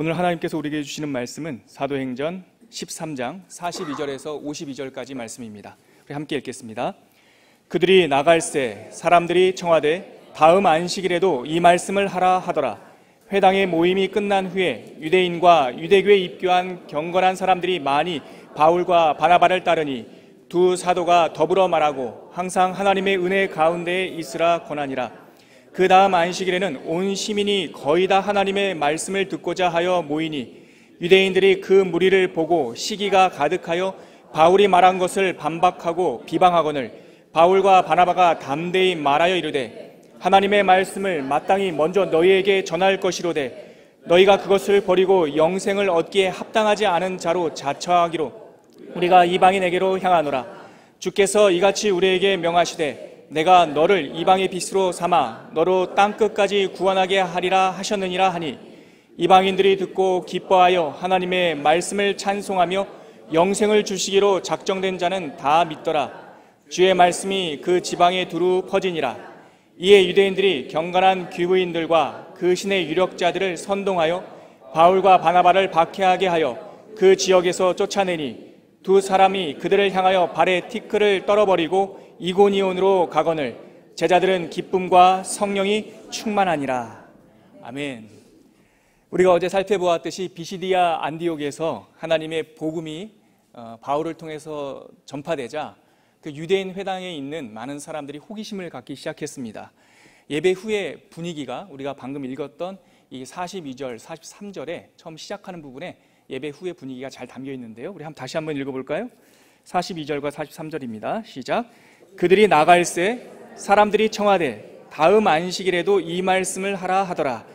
오늘 하나님께서 우리에게 주시는 말씀은 사도행전 13장 42절에서 52절까지 말씀입니다. 우리 함께 읽겠습니다. 그들이 나갈새 사람들이 청하되 다음 안식일에도 이 말씀을 하라 하더라. 회당의 모임이 끝난 후에 유대인과 유대교에 입교한 경건한 사람들이 많이 바울과 바나바를 따르니 두 사도가 더불어 말하고 항상 하나님의 은혜 가운데에 있으라 권하니라. 그 다음 안식일에는 온 시민이 거의 다 하나님의 말씀을 듣고자 하여 모이니 유대인들이 그 무리를 보고 시기가 가득하여 바울이 말한 것을 반박하고 비방하거늘 바울과 바나바가 담대히 말하여 이르되 하나님의 말씀을 마땅히 먼저 너희에게 전할 것이로되 너희가 그것을 버리고 영생을 얻기에 합당하지 않은 자로 자처하기로 우리가 이방인에게로 향하노라. 주께서 이같이 우리에게 명하시되 내가 너를 이방의 빛으로 삼아 너로 땅끝까지 구원하게 하리라 하셨느니라 하니 이방인들이 듣고 기뻐하여 하나님의 말씀을 찬송하며 영생을 주시기로 작정된 자는 다 믿더라. 주의 말씀이 그 지방에 두루 퍼지니라. 이에 유대인들이 경건한 귀부인들과 그 신의 유력자들을 선동하여 바울과 바나바를 박해하게 하여 그 지역에서 쫓아내니 두 사람이 그들을 향하여 발에 티끌을 떨어버리고 이고니온으로 가거늘 제자들은 기쁨과 성령이 충만하니라. 아멘. 우리가 어제 살펴보았듯이 비시디아 안디옥에서 하나님의 복음이 바울을 통해서 전파되자 그 유대인 회당에 있는 많은 사람들이 호기심을 갖기 시작했습니다. 예배 후의 분위기가 우리가 방금 읽었던 이 42절, 43절에 처음 시작하는 부분에 예배 후의 분위기가 잘 담겨 있는데요. 우리 다시 한번 읽어볼까요? 42절과 43절입니다. 시작. 그들이 나갈새 사람들이 청하되 다음 안식일에도 이 말씀을 하라 하더라.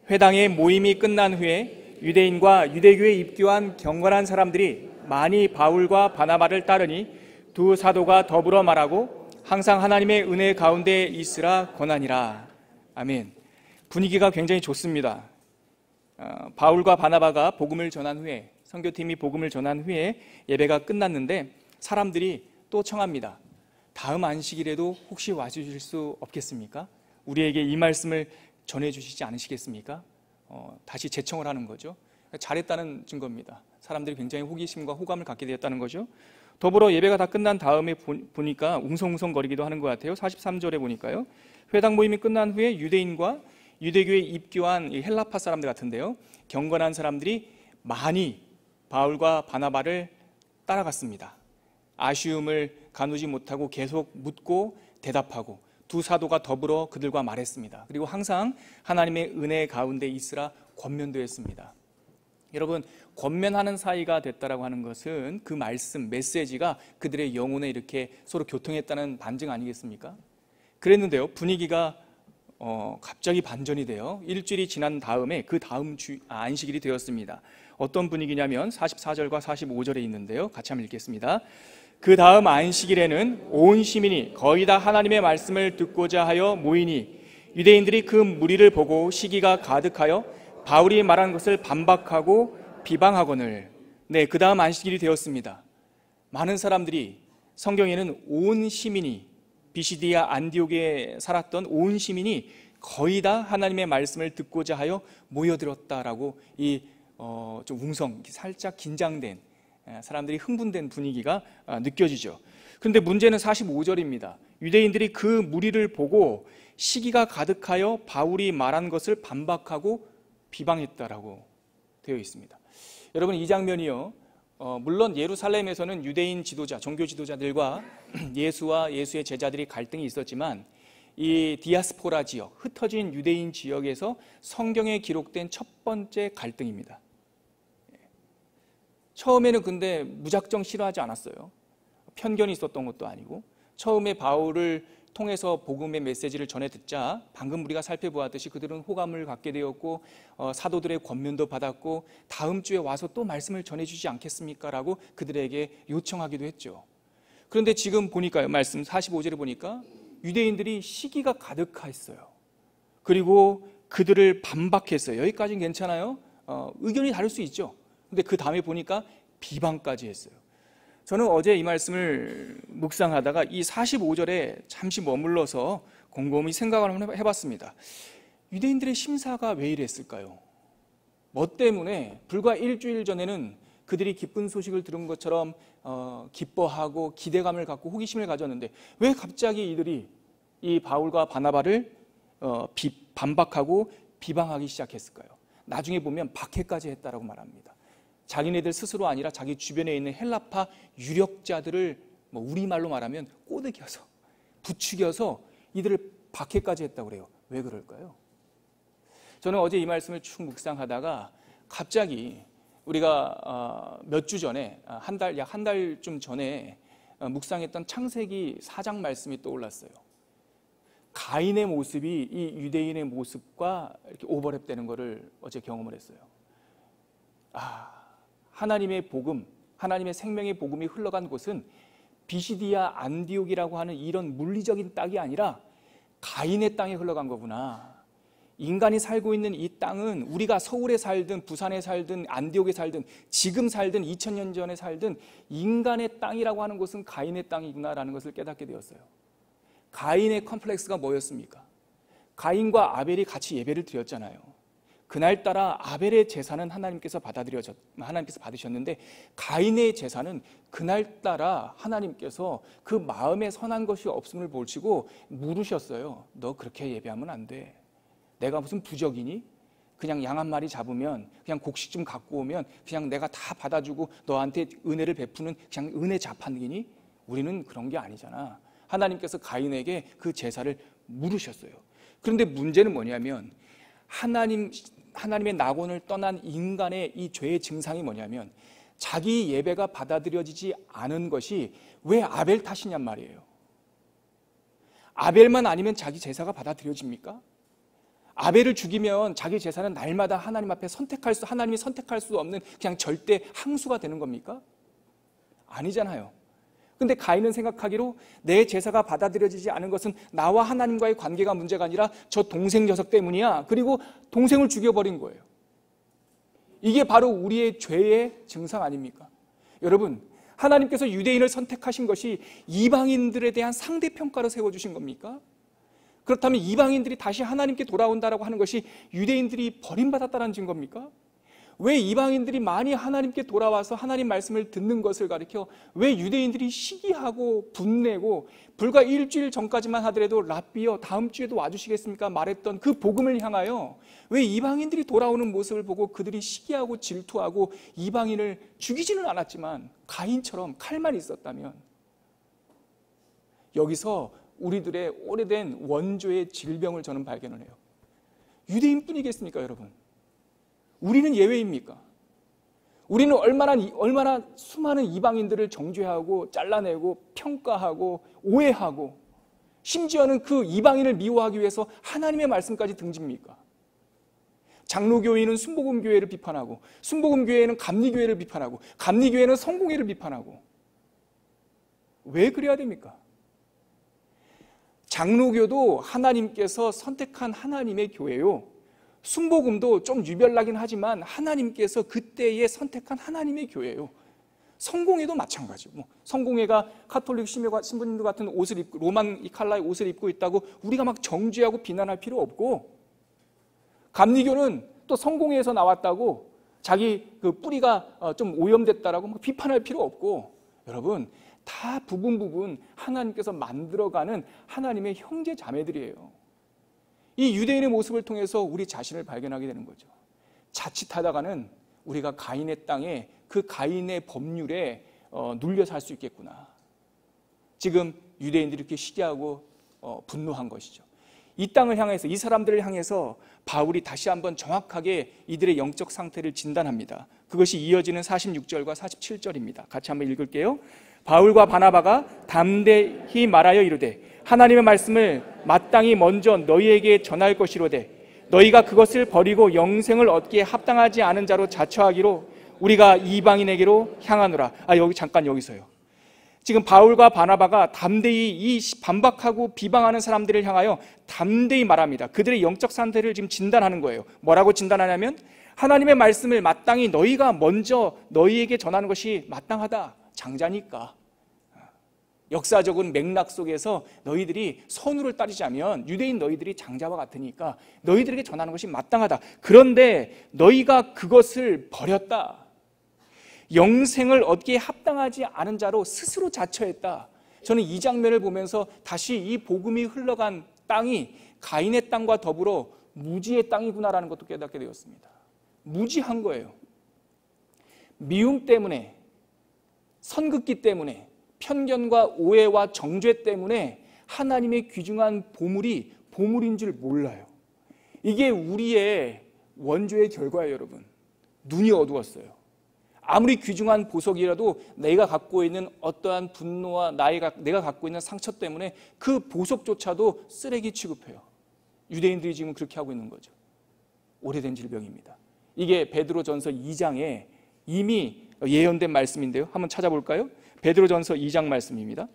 회당의 모임이 끝난 후에 유대인과 유대교에 입교한 경건한 사람들이 많이 바울과 바나바를 따르니 두 사도가 더불어 말하고 항상 하나님의 은혜 가운데 있으라 권하니라. 아멘. 분위기가 굉장히 좋습니다. 바울과 바나바가 복음을 전한 후에 선교팀이 복음을 전한 후에 예배가 끝났는데 사람들이 또 청합니다. 다음 안식일에도 혹시 와주실 수 없겠습니까? 우리에게 이 말씀을 전해주시지 않으시겠습니까? 다시 재청을 하는 거죠. 잘했다는 증거입니다. 사람들이 굉장히 호기심과 호감을 갖게 되었다는 거죠. 더불어 예배가 다 끝난 다음에 보니까 웅성웅성거리기도 하는 것 같아요. 43절에 보니까요. 회당 모임이 끝난 후에 유대인과 유대교에 입교한 헬라파 사람들 같은데요. 경건한 사람들이 많이 바울과 바나바를 따라갔습니다. 아쉬움을 가누지 못하고 계속 묻고 대답하고 두 사도가 더불어 그들과 말했습니다. 그리고 항상 하나님의 은혜 가운데 있으라 권면도했습니다. 여러분, 권면하는 사이가 됐다라고 하는 것은 그 말씀, 메시지가 그들의 영혼에 이렇게 서로 교통했다는 반증 아니겠습니까? 그랬는데요, 분위기가 갑자기 반전이 돼요. 일주일이 지난 다음에 그 다음 안식일이 되었습니다. 어떤 분위기냐면 44절과 45절에 있는데요. 같이 한번 읽겠습니다. 그 다음 안식일에는 온 시민이 거의 다 하나님의 말씀을 듣고자 하여 모이니 유대인들이 그 무리를 보고 시기가 가득하여 바울이 말한 것을 반박하고 비방하거늘. 네, 그 다음 안식일이 되었습니다. 많은 사람들이, 성경에는 온 시민이, 비시디아 안디옥에 살았던 온 시민이 거의 다 하나님의 말씀을 듣고자 하여 모여들었다라고 좀 웅성, 살짝 긴장된, 사람들이 흥분된 분위기가 느껴지죠. 그런데 문제는 45절입니다. 유대인들이 그 무리를 보고 시기가 가득하여 바울이 말한 것을 반박하고 비방했다라고 되어 있습니다. 여러분, 이 장면이요, 물론 예루살렘에서는 유대인 지도자, 종교 지도자들과 예수와 예수의 제자들이 갈등이 있었지만 이 디아스포라 지역, 흩어진 유대인 지역에서 성경에 기록된 첫 번째 갈등입니다. 처음에는 근데 무작정 싫어하지 않았어요. 편견이 있었던 것도 아니고, 처음에 바울을 통해서 복음의 메시지를 전해 듣자 방금 우리가 살펴보았듯이 그들은 호감을 갖게 되었고 사도들의 권면도 받았고 다음 주에 와서 또 말씀을 전해주지 않겠습니까? 라고 그들에게 요청하기도 했죠. 그런데 지금 보니까요, 말씀 45절에 보니까 유대인들이 시기가 가득했어요. 그리고 그들을 반박했어요. 여기까지는 괜찮아요. 의견이 다를 수 있죠. 근데 그 다음에 보니까 비방까지 했어요. 저는 어제 이 말씀을 묵상하다가 이 45절에 잠시 머물러서 곰곰이 생각을 해봤습니다. 유대인들의 심사가 왜 이랬을까요? 뭐 때문에 불과 일주일 전에는 그들이 기쁜 소식을 들은 것처럼 기뻐하고 기대감을 갖고 호기심을 가졌는데 왜 갑자기 이들이 이 바울과 바나바를 반박하고 비방하기 시작했을까요? 나중에 보면 박해까지 했다라고 말합니다. 자기네들 스스로 아니라 자기 주변에 있는 헬라파 유력자들을 우리말로 말하면 꼬드겨서 부추겨서 이들을 박해까지 했다고 그래요. 왜 그럴까요? 저는 어제 이 말씀을 쭉 묵상하다가 갑자기 우리가 몇 주 전에 약 한 달쯤 전에 묵상했던 창세기 4장 말씀이 떠올랐어요. 가인의 모습이 이 유대인의 모습과 이렇게 오버랩되는 것을 어제 경험을 했어요. 하나님의 복음, 하나님의 생명의 복음이 흘러간 곳은 비시디아 안디옥이라고 하는 이런 물리적인 땅이 아니라 가인의 땅에 흘러간 거구나. 인간이 살고 있는 이 땅은 우리가 서울에 살든 부산에 살든 안디옥에 살든 지금 살든 2000년 전에 살든 인간의 땅이라고 하는 곳은 가인의 땅이구나라는 것을 깨닫게 되었어요. 가인의 컴플렉스가 뭐였습니까? 가인과 아벨이 같이 예배를 드렸잖아요. 그날따라 아벨의 제사는 하나님께서 받으셨는데 가인의 제사는 그날따라 하나님께서 그 마음에 선한 것이 없음을 보시고 물으셨어요. 너 그렇게 예배하면 안 돼. 내가 무슨 부적이니? 그냥 양 한 마리 잡으면 그냥 곡식 좀 갖고 오면 그냥 내가 다 받아주고 너한테 은혜를 베푸는 그냥 은혜 자판기니? 우리는 그런 게 아니잖아. 하나님께서 가인에게 그 제사를 물으셨어요. 그런데 문제는 뭐냐면 하나님의 낙원을 떠난 인간의 이 죄의 증상이 뭐냐면 자기 예배가 받아들여지지 않은 것이 왜 아벨 탓이냔 말이에요. 아벨만 아니면 자기 제사가 받아들여집니까? 아벨을 죽이면 자기 제사는 날마다 하나님 앞에 하나님이 선택할 수 없는 그냥 절대 항수가 되는 겁니까? 아니잖아요. 근데 가인은 생각하기로 내 제사가 받아들여지지 않은 것은 나와 하나님과의 관계가 문제가 아니라 저 동생 녀석 때문이야. 그리고 동생을 죽여버린 거예요. 이게 바로 우리의 죄의 증상 아닙니까? 여러분, 하나님께서 유대인을 선택하신 것이 이방인들에 대한 상대평가로 세워주신 겁니까? 그렇다면 이방인들이 다시 하나님께 돌아온다라고 하는 것이 유대인들이 버림받았다는 증거입니까? 왜 이방인들이 많이 하나님께 돌아와서 하나님 말씀을 듣는 것을 가리켜 왜 유대인들이 시기하고 분내고 불과 일주일 전까지만 하더라도 랍비여 다음 주에도 와주시겠습니까? 말했던 그 복음을 향하여 왜 이방인들이 돌아오는 모습을 보고 그들이 시기하고 질투하고 이방인을 죽이지는 않았지만 가인처럼 칼만 있었다면 여기서 우리들의 오래된 원조의 질병을 저는 발견을 해요. 유대인뿐이겠습니까, 여러분? 우리는 예외입니까? 우리는 얼마나 수많은 이방인들을 정죄하고 잘라내고 평가하고 오해하고 심지어는 그 이방인을 미워하기 위해서 하나님의 말씀까지 등집니까? 장로교회는 순복음교회를 비판하고 순복음교회는 감리교회를 비판하고 감리교회는 성공회를 비판하고 왜 그래야 됩니까? 장로교도 하나님께서 선택한 하나님의 교회요. 순복음도 좀 유별나긴 하지만 하나님께서 그때에 선택한 하나님의 교회예요. 성공회도 마찬가지고 성공회가 카톨릭 신부님들 같은 옷을 입고 로만 이 칼라의 옷을 입고 있다고 우리가 막 정죄하고 비난할 필요 없고 감리교는 또 성공회에서 나왔다고 자기 그 뿌리가 좀 오염됐다라고 막 비판할 필요 없고 여러분 다 부분 하나님께서 만들어가는 하나님의 형제 자매들이에요. 이 유대인의 모습을 통해서 우리 자신을 발견하게 되는 거죠. 자칫하다가는 우리가 가인의 땅에 그 가인의 법률에 눌려 살 수 있겠구나. 지금 유대인들이 이렇게 시기하고 분노한 것이죠. 이 땅을 향해서 이 사람들을 향해서 바울이 다시 한번 정확하게 이들의 영적 상태를 진단합니다. 그것이 이어지는 46절과 47절입니다. 같이 한번 읽을게요. 바울과 바나바가 담대히 말하여 이르되 하나님의 말씀을 마땅히 먼저 너희에게 전할 것이로되 너희가 그것을 버리고 영생을 얻기에 합당하지 않은 자로 자처하기로 우리가 이방인에게로 향하노라. 여기서요. 지금 바울과 바나바가 담대히 이 반박하고 비방하는 사람들을 향하여 담대히 말합니다. 그들의 영적 상태를 지금 진단하는 거예요. 뭐라고 진단하냐면 하나님의 말씀을 마땅히 너희가 먼저 너희에게 전하는 것이 마땅하다. 장자니까. 역사적인 맥락 속에서 너희들이 선우를 따르자면 유대인 너희들이 장자와 같으니까 너희들에게 전하는 것이 마땅하다. 그런데 너희가 그것을 버렸다. 영생을 얻기에 합당하지 않은 자로 스스로 자처했다. 저는 이 장면을 보면서 다시 이 복음이 흘러간 땅이 가인의 땅과 더불어 무지의 땅이구나라는 것도 깨닫게 되었습니다. 무지한 거예요. 미움 때문에, 선긋기 때문에, 편견과 오해와 정죄 때문에 하나님의 귀중한 보물이 보물인 줄 몰라요. 이게 우리의 원죄의 결과예요, 여러분. 눈이 어두웠어요. 아무리 귀중한 보석이라도 내가 갖고 있는 어떠한 분노와 내가 갖고 있는 상처 때문에 그 보석조차도 쓰레기 취급해요. 유대인들이 지금 그렇게 하고 있는 거죠. 오래된 질병입니다. 이게 베드로전서 2장에 이미 예언된 말씀인데요. 한번 찾아볼까요? 베드로전서 2장 말씀입니다.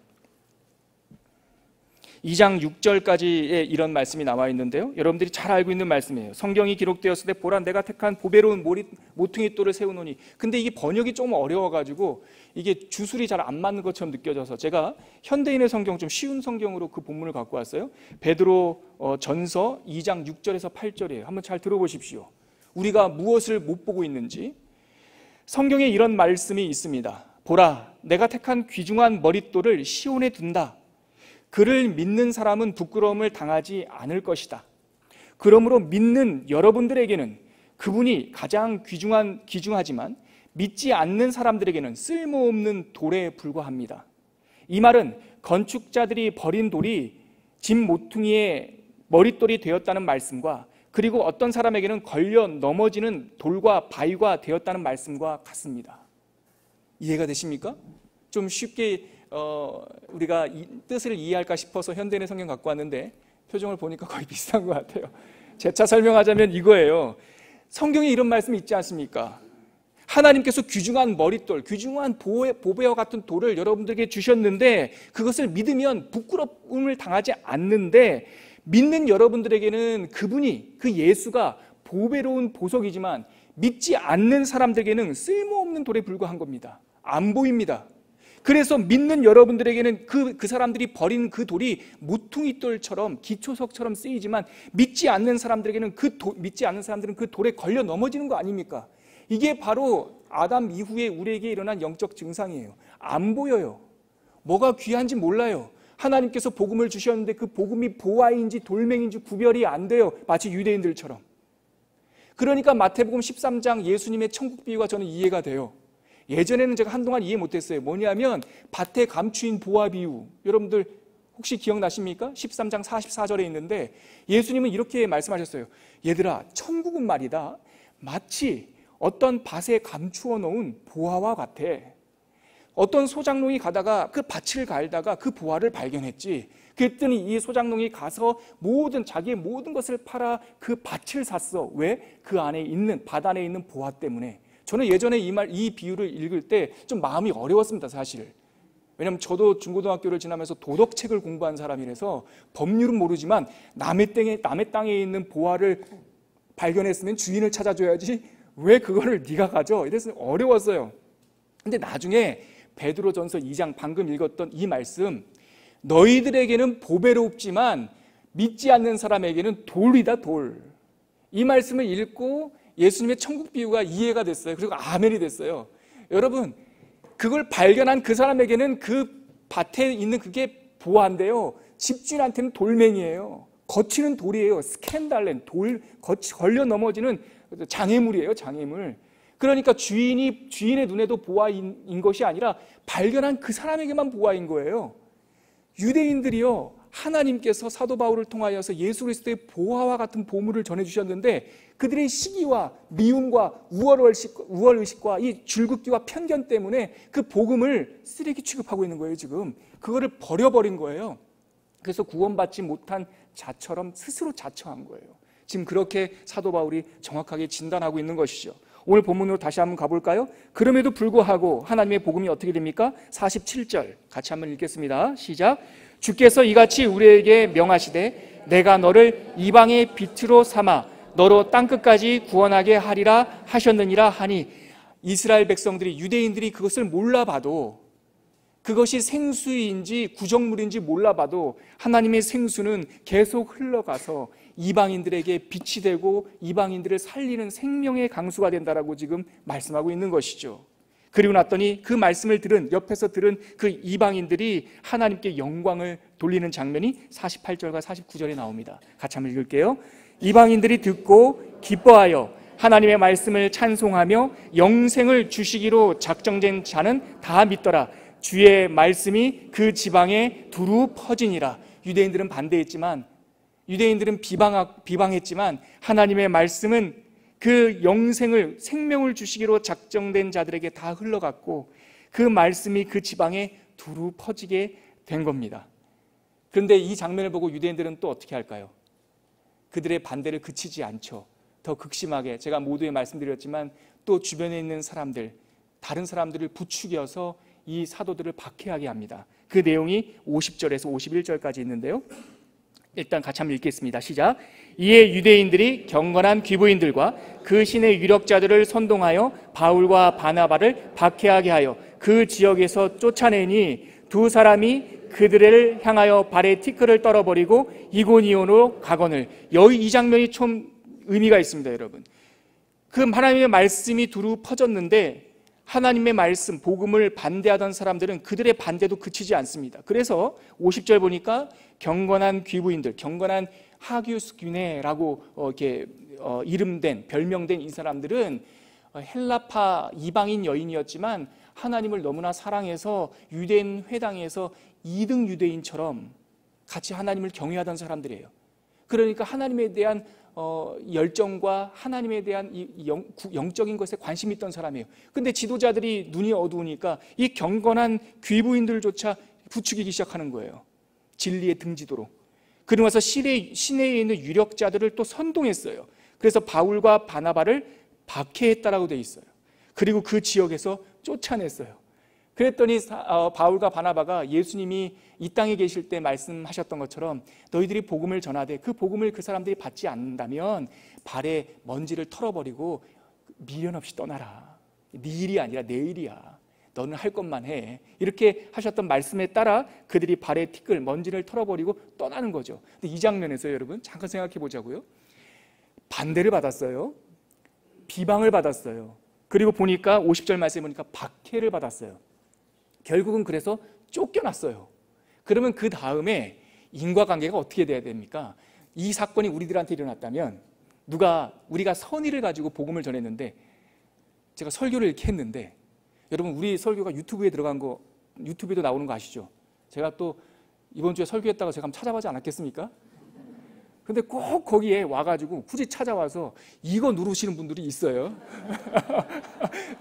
2장 6절까지의 이런 말씀이 나와 있는데요. 여러분들이 잘 알고 있는 말씀이에요. 성경이 기록되었을 때 보라 내가 택한 보배로운 모퉁이 돌을 세우노니. 근데 이게 번역이 좀 어려워가지고 이게 주술이 잘 안 맞는 것처럼 느껴져서 제가 현대인의 성경, 좀 쉬운 성경으로 그 본문을 갖고 왔어요. 베드로 전서 2장 6절에서 8절이에요. 한번 잘 들어보십시오. 우리가 무엇을 못 보고 있는지. 성경에 이런 말씀이 있습니다. 보라 내가 택한 귀중한 머릿돌을 시온에 둔다. 그를 믿는 사람은 부끄러움을 당하지 않을 것이다. 그러므로 믿는 여러분들에게는 그분이 가장 귀중하지만 믿지 않는 사람들에게는 쓸모없는 돌에 불과합니다. 이 말은 건축자들이 버린 돌이 집 모퉁이의 머릿돌이 되었다는 말씀과 그리고 어떤 사람에게는 걸려 넘어지는 돌과 바위가 되었다는 말씀과 같습니다. 이해가 되십니까? 좀 쉽게 우리가 이 뜻을 이해할까 싶어서 현대인의 성경 갖고 왔는데 표정을 보니까 거의 비슷한 것 같아요. 재차 설명하자면 이거예요. 성경에 이런 말씀이 있지 않습니까? 하나님께서 귀중한 머릿돌, 귀중한 보배와 같은 돌을 여러분들에게 주셨는데 그것을 믿으면 부끄러움을 당하지 않는데 믿는 여러분들에게는 그분이, 그 예수가 보배로운 보석이지만 믿지 않는 사람들에게는 쓸모없는 돌에 불과한 겁니다. 안 보입니다. 그래서 믿는 여러분들에게는 그 사람들이 버린 그 돌이 모퉁이돌처럼 기초석처럼 쓰이지만 믿지 않는 사람들에게는 믿지 않는 사람들은 그 돌에 걸려 넘어지는 거 아닙니까? 이게 바로 아담 이후에 우리에게 일어난 영적 증상이에요. 안 보여요. 뭐가 귀한지 몰라요. 하나님께서 복음을 주셨는데 그 복음이 보화인지 돌멩인지 구별이 안 돼요. 마치 유대인들처럼. 그러니까 마태복음 13장 예수님의 천국 비유가 저는 이해가 돼요. 예전에는 제가 한동안 이해 못했어요. 뭐냐면 밭에 감추인 보화 비유. 여러분들 혹시 기억나십니까? 13장 44절에 있는데 예수님은 이렇게 말씀하셨어요. 얘들아, 천국은 말이다 마치 어떤 밭에 감추어 놓은 보화와 같아. 어떤 소장농이 가다가 그 밭을 갈다가 그 보화를 발견했지. 그랬더니 이 소장농이 가서 자기의 모든 것을 팔아 그 밭을 샀어. 왜? 그 안에 있는, 밭 안에 있는 보화 때문에. 저는 예전에 이 비유를 읽을 때 좀 마음이 어려웠습니다, 사실. 왜냐하면 저도 중고등학교를 지나면서 도덕책을 공부한 사람이라서 법률은 모르지만 남의 땅에 있는 보화를 발견했으면 주인을 찾아줘야지 왜 그거를 네가 가져? 이래서 어려웠어요. 근데 나중에 베드로전서 2장 방금 읽었던 이 말씀, 너희들에게는 보배롭지만 믿지 않는 사람에게는 돌이다, 돌. 이 말씀을 읽고 예수님의 천국 비유가 이해가 됐어요. 그리고 아멘이 됐어요. 여러분, 그걸 발견한 그 사람에게는 그 밭에 있는 그게 보화인데요, 집주인한테는 돌멩이에요. 거치는 돌이에요. 스캔달렌, 걸려 넘어지는 장애물이에요, 장애물. 그러니까 주인의 눈에도 보화인 것이 아니라 발견한 그 사람에게만 보화인 거예요. 유대인들이요, 하나님께서 사도 바울을 통하여서 예수 그리스도의 보화와 같은 보물을 전해주셨는데 그들의 시기와 미움과 우월의식과 이 줄긋기와 편견 때문에 그 복음을 쓰레기 취급하고 있는 거예요. 지금 그거를 버려버린 거예요. 그래서 구원받지 못한 자처럼 스스로 자처한 거예요. 지금 그렇게 사도 바울이 정확하게 진단하고 있는 것이죠. 오늘 본문으로 다시 한번 가볼까요? 그럼에도 불구하고 하나님의 복음이 어떻게 됩니까? 47절 같이 한번 읽겠습니다. 시작. 주께서 이같이 우리에게 명하시되 내가 너를 이방의 빛으로 삼아 너로 땅끝까지 구원하게 하리라 하셨느니라 하니, 이스라엘 백성들이, 유대인들이 그것을 몰라봐도 그것이 생수인지 구정물인지 몰라봐도 하나님의 생수는 계속 흘러가서 이방인들에게 빛이 되고 이방인들을 살리는 생명의 강수가 된다라고 지금 말씀하고 있는 것이죠. 그리고 났더니 그 말씀을 옆에서 들은 그 이방인들이 하나님께 영광을 돌리는 장면이 48절과 49절에 나옵니다. 같이 한번 읽을게요. 이방인들이 듣고 기뻐하여 하나님의 말씀을 찬송하며 영생을 주시기로 작정된 자는 다 믿더라. 주의 말씀이 그 지방에 두루 퍼지니라. 유대인들은 반대했지만, 유대인들은 비방했지만 하나님의 말씀은 그 영생을, 생명을 주시기로 작정된 자들에게 다 흘러갔고 그 말씀이 그 지방에 두루 퍼지게 된 겁니다. 그런데 이 장면을 보고 유대인들은 또 어떻게 할까요? 그들의 반대를 그치지 않죠. 더 극심하게, 제가 모두에 말씀드렸지만 또 주변에 있는 사람들, 다른 사람들을 부추겨서 이 사도들을 박해하게 합니다. 그 내용이 50절에서 51절까지 있는데요, 일단 같이 한번 읽겠습니다. 시작. 이에 유대인들이 경건한 귀부인들과 그 신의 유력자들을 선동하여 바울과 바나바를 박해하게 하여 그 지역에서 쫓아내니 두 사람이 그들을 향하여 발에 티끌을 떨어버리고 이고니온으로 가거늘. 이 장면이 좀 의미가 있습니다, 여러분. 그 하나님의 말씀이 두루 퍼졌는데 하나님의 말씀, 복음을 반대하던 사람들은 그들의 반대도 그치지 않습니다. 그래서 50절 보니까 경건한 귀부인들, 경건한 하기오스귀네라고 이렇게 이름된, 별명된 이 사람들은 헬라파 이방인 여인이었지만 하나님을 너무나 사랑해서 유대인 회당에서 2등 유대인처럼 같이 하나님을 경외하던 사람들이에요. 그러니까 하나님에 대한 열정과 하나님에 대한 영적인 것에 관심이 있던 사람이에요. 근데 지도자들이 눈이 어두우니까 이 경건한 귀부인들조차 부추기기 시작하는 거예요. 진리의 등지도로. 그러고 나서 시내에 있는 유력자들을 또 선동했어요. 그래서 바울과 바나바를 박해했다라고 돼 있어요. 그리고 그 지역에서 쫓아냈어요. 그랬더니 바울과 바나바가 예수님이 이 땅에 계실 때 말씀하셨던 것처럼 너희들이 복음을 전하되 그 복음을 그 사람들이 받지 않는다면 발에 먼지를 털어버리고 미련 없이 떠나라. 네 일이 아니라 내 일이야. 너는 할 것만 해. 이렇게 하셨던 말씀에 따라 그들이 발에 티끌, 먼지를 털어버리고 떠나는 거죠. 근데 이 장면에서 여러분 잠깐 생각해 보자고요. 반대를 받았어요. 비방을 받았어요. 그리고 보니까 50절 말씀에 보니까 박해를 받았어요. 결국은 그래서 쫓겨났어요. 그러면 그 다음에 인과관계가 어떻게 돼야 됩니까? 이 사건이 우리들한테 일어났다면 우리가 선의를 가지고 복음을 전했는데, 제가 설교를 이렇게 했는데, 여러분 우리 설교가 유튜브에 들어간 거, 유튜브에도 나오는 거 아시죠? 제가 또 이번 주에 설교했다가 제가 한번 찾아보지 않았겠습니까? 근데 꼭 거기에 와가지고 굳이 찾아와서 이거 누르시는 분들이 있어요.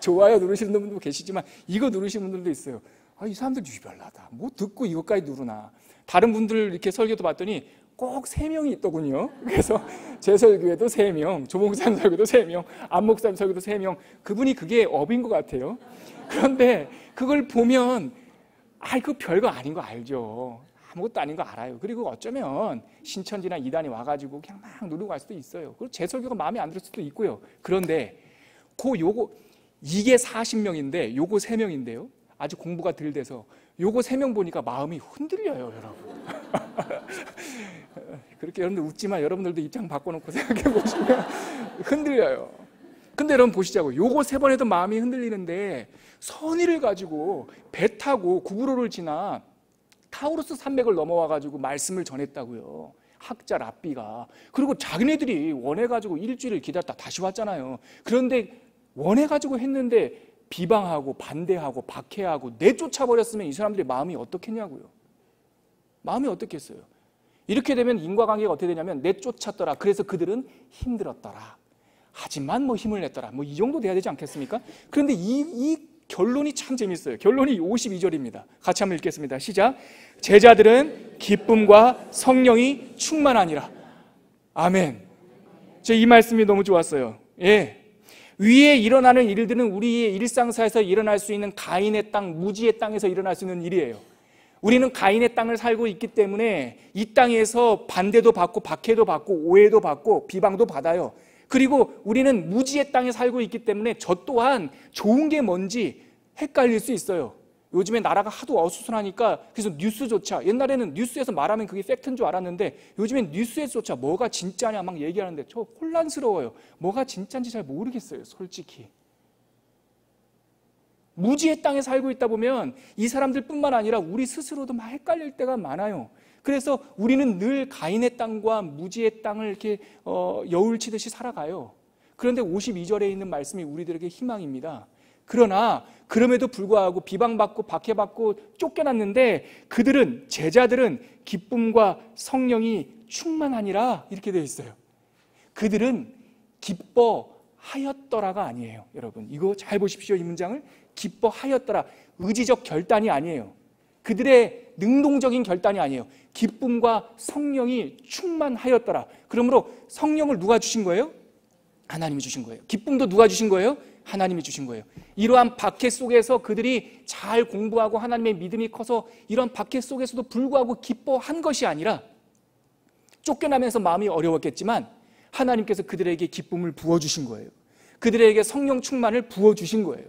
좋아요 누르시는 분들도 계시지만 이거 누르시는 분들도 있어요. 이 사람들 유별나다. 뭐 듣고 이것까지 누르나. 다른 분들 이렇게 설교도 봤더니 꼭 3명이 있더군요. 그래서 제 설교에도 3명, 조목사님 설교도 3명, 안목사님 설교도 3명. 그분이 그게 업인 것 같아요. 그런데 그걸 보면 이거 별거 아닌 거 알죠. 아무것도 아닌 거 알아요. 그리고 어쩌면 신천지나 이단이 와가지고 그냥 막 누르고 갈 수도 있어요. 그리고 제 설교가 마음에 안 들 수도 있고요. 그런데 이게 40명인데 요거 3명인데요. 아주 공부가 덜 돼서 요거 3명 보니까 마음이 흔들려요, 여러분. 그렇게 여러분들 웃지만 여러분들도 입장 바꿔놓고 생각해 보시면 흔들려요. 근데 여러분 보시자고. 요거 3번 해도 마음이 흔들리는데 선의를 가지고 배 타고 구부로를 지나 타우루스 산맥을 넘어와가지고 말씀을 전했다고요. 학자 랍비가. 그리고 자기네들이 원해가지고 일주일을 기다렸다 다시 왔잖아요. 그런데 원해가지고 했는데 비방하고 반대하고 박해하고 내쫓아버렸으면 이 사람들의 마음이 어떻겠냐고요. 마음이 어떻겠어요. 이렇게 되면 인과관계가 어떻게 되냐면 내쫓았더라. 그래서 그들은 힘들었더라. 하지만 힘을 냈더라. 이 정도 돼야 되지 않겠습니까? 그런데 이 결론이 참 재밌어요. 결론이 52절입니다. 같이 한번 읽겠습니다. 시작. 제자들은 기쁨과 성령이 충만하니라. 아멘. 저 이 말씀이 너무 좋았어요. 예. 위에 일어나는 일들은 우리의 일상사에서 일어날 수 있는 가인의 땅, 무지의 땅에서 일어날 수 있는 일이에요. 우리는 가인의 땅을 살고 있기 때문에 이 땅에서 반대도 받고 박해도 받고 오해도 받고 비방도 받아요. 그리고 우리는 무지의 땅에 살고 있기 때문에 저 또한 좋은 게 뭔지 헷갈릴 수 있어요. 요즘에 나라가 하도 어수선하니까 그래서 뉴스조차, 옛날에는 뉴스에서 말하면 그게 팩트인 줄 알았는데 요즘엔 뉴스에서조차 뭐가 진짜냐 막 얘기하는데 저 혼란스러워요. 뭐가 진짜인지 잘 모르겠어요, 솔직히. 무지의 땅에 살고 있다 보면 이 사람들뿐만 아니라 우리 스스로도 막 헷갈릴 때가 많아요. 그래서 우리는 늘 가인의 땅과 무지의 땅을 이렇게 여울 치듯이 살아가요. 그런데 52절에 있는 말씀이 우리들에게 희망입니다. 그러나 그럼에도 불구하고 비방받고 박해받고 쫓겨났는데 그들은, 제자들은 기쁨과 성령이 충만하니라 이렇게 되어 있어요. 그들은 기뻐하였더라가 아니에요. 여러분, 이거 잘 보십시오. 이 문장을. 기뻐하였더라. 의지적 결단이 아니에요. 그들의 능동적인 결단이 아니에요. 기쁨과 성령이 충만하였더라. 그러므로 성령을 누가 주신 거예요? 하나님이 주신 거예요. 기쁨도 누가 주신 거예요? 하나님이 주신 거예요. 이러한 박해 속에서 그들이 잘 공부하고 하나님의 믿음이 커서 이런 박해 속에서도 불구하고 기뻐한 것이 아니라, 쫓겨나면서 마음이 어려웠겠지만 하나님께서 그들에게 기쁨을 부어주신 거예요. 그들에게 성령 충만을 부어주신 거예요.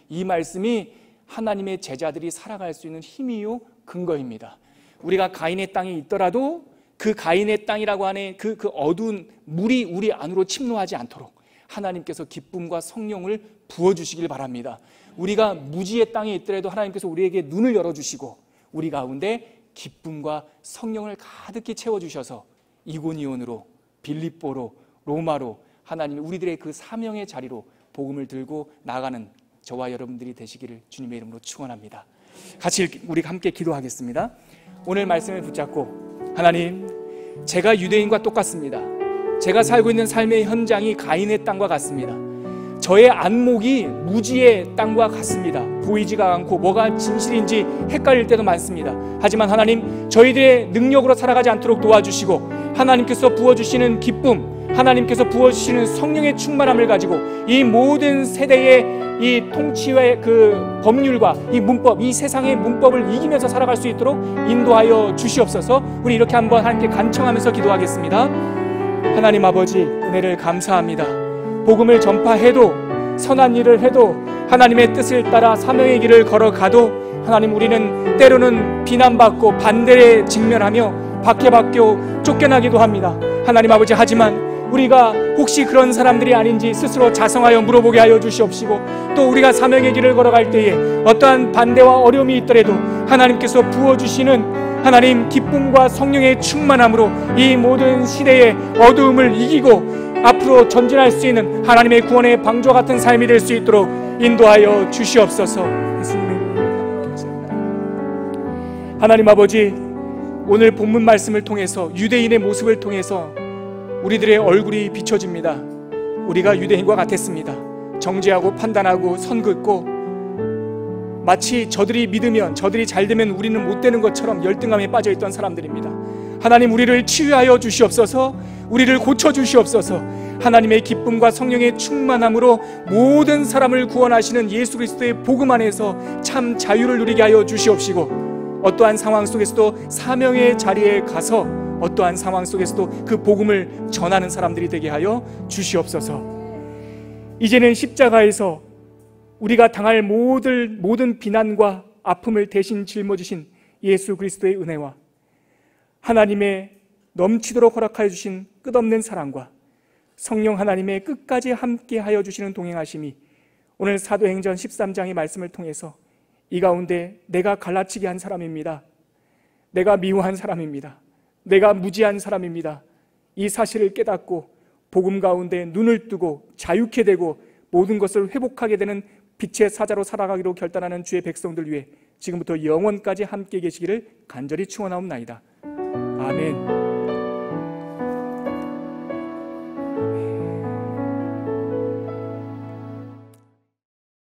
이 말씀이 하나님의 제자들이 살아갈 수 있는 힘이요 근거입니다. 우리가 가인의 땅에 있더라도 그 가인의 땅이라고 하는 그 어두운 물이 우리 안으로 침노하지 않도록 하나님께서 기쁨과 성령을 부어주시길 바랍니다. 우리가 무지의 땅에 있더라도 하나님께서 우리에게 눈을 열어주시고 우리 가운데 기쁨과 성령을 가득히 채워주셔서 이고니온으로, 빌립보로, 로마로 하나님이 우리들의 그 사명의 자리로 복음을 들고 나가는 저와 여러분들이 되시기를 주님의 이름으로 축원합니다. 같이 우리 함께 기도하겠습니다. 오늘 말씀을 붙잡고, 하나님, 제가 유대인과 똑같습니다. 제가 살고 있는 삶의 현장이 가인의 땅과 같습니다. 저의 안목이 무지의 땅과 같습니다. 보이지가 않고 뭐가 진실인지 헷갈릴 때도 많습니다. 하지만 하나님, 저희들의 능력으로 살아가지 않도록 도와주시고 하나님께서 부어주시는 기쁨, 하나님께서 부어주시는 성령의 충만함을 가지고 이 모든 세대의 이 통치의 그 법률과 이 문법, 이 세상의 문법을 이기면서 살아갈 수 있도록 인도하여 주시옵소서. 우리 이렇게 한번 함께 간청하면서 기도하겠습니다. 하나님 아버지, 은혜를 감사합니다. 복음을 전파해도, 선한 일을 해도, 하나님의 뜻을 따라 사명의 길을 걸어가도 하나님, 우리는 때로는 비난받고 반대에 직면하며 박해받고 쫓겨나기도 합니다. 하나님 아버지, 하지만 우리가 혹시 그런 사람들이 아닌지 스스로 자성하여 물어보게 하여 주시옵시고, 또 우리가 사명의 길을 걸어갈 때에 어떠한 반대와 어려움이 있더라도 하나님께서 부어주시는 하나님 기쁨과 성령의 충만함으로 이 모든 시대의 어두움을 이기고 앞으로 전진할 수 있는 하나님의 구원의 방주와 같은 삶이 될 수 있도록 인도하여 주시옵소서. 하나님 아버지, 오늘 본문 말씀을 통해서 유대인의 모습을 통해서 우리들의 얼굴이 비춰집니다. 우리가 유대인과 같았습니다. 정죄하고 판단하고 선 긋고 마치 저들이 믿으면, 저들이 잘 되면 우리는 못 되는 것처럼 열등감에 빠져있던 사람들입니다. 하나님, 우리를 치유하여 주시옵소서. 우리를 고쳐주시옵소서. 하나님의 기쁨과 성령의 충만함으로 모든 사람을 구원하시는 예수 그리스도의 복음 안에서 참 자유를 누리게 하여 주시옵시고, 어떠한 상황 속에서도 사명의 자리에 가서 어떠한 상황 속에서도 그 복음을 전하는 사람들이 되게 하여 주시옵소서. 이제는 십자가에서 우리가 당할 모든 비난과 아픔을 대신 짊어지신 예수 그리스도의 은혜와 하나님의 넘치도록 허락하여 주신 끝없는 사랑과 성령 하나님의 끝까지 함께하여 주시는 동행하심이 오늘 사도행전 13장의 말씀을 통해서 이 가운데 내가 갈라치게 한 사람입니다. 내가 미워한 사람입니다. 내가 무지한 사람입니다. 이 사실을 깨닫고 복음 가운데 눈을 뜨고 자유케 되고 모든 것을 회복하게 되는 빛의 사자로 살아가기로 결단하는 주의 백성들 위해 지금부터 영원까지 함께 계시기를 간절히 축원하옵나이다. 아멘.